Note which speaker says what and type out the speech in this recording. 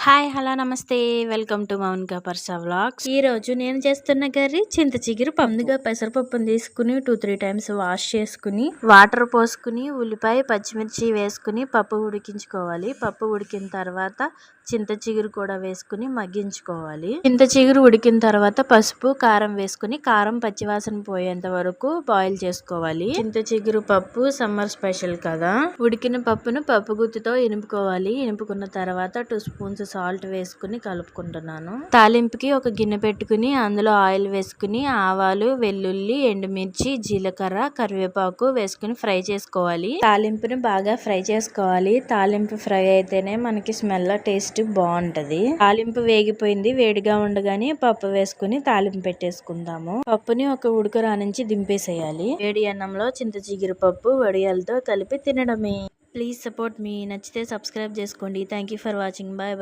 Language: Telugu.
Speaker 1: హాయ్ హలో నమస్తే వెల్కమ్ టు మౌనిక పర్స వ్లాగ్స్. ఈ రోజు నేను చేస్తున్న కర్రీ చింత చిగురు పప్పు. ముందుగా పెసరపప్పును తీసుకుని 2-3 టైమ్స్ వాష్ చేసుకుని వాటర్ పోసుకుని ఉల్లిపాయ పచ్చిమిర్చి వేసుకుని పప్పు ఉడికించుకోవాలి. పప్పు ఉడికిన తర్వాత చింత చిగురు కూడా వేసుకుని మగ్గించుకోవాలి. చింత చిగురు ఉడికిన తర్వాత పసుపు కారం వేసుకుని కారం పచ్చివాసన పోయేంత వరకు బాయిల్ చేసుకోవాలి. చింత చిగురు పప్పు సమ్మర్ స్పెషల్ కదా. ఉడికిన పప్పును పప్పు గుత్తితో ఇనుపుకోవాలి. ఇనుపుకున్న తర్వాత 2 స్పూన్స్ సాల్ట్ వేసుకుని కలుపుకుంటున్నాను. తాలింపుకి ఒక గిన్నె పెట్టుకుని అందులో ఆయిల్ వేసుకుని ఆవాలు, వెల్లుల్లి, ఎండుమిర్చి, జీలకర్ర, కరివేపాకు వేసుకుని ఫ్రై చేసుకోవాలి. తాలింపుని బాగా ఫ్రై చేసుకోవాలి. తాలింపు ఫ్రై అయితేనే మనకి స్మెల్ టేస్ట్ బాగుంటది. తాలింపు వేగిపోయింది. వేడిగా ఉండగానే పప్పు వేసుకుని తాలింపు పెట్టేసుకుందాము. పప్పుని ఒక ఉడుకు రానించి దింపేసేయాలి. వేడి అన్నంలో చింత చిగురు పప్పు వడియాలతో కలిపి తినడమే. Please support me. నచ్చితే సబ్స్క్రైబ్ చేసుకోండి. Thank you for watching. Bye bye.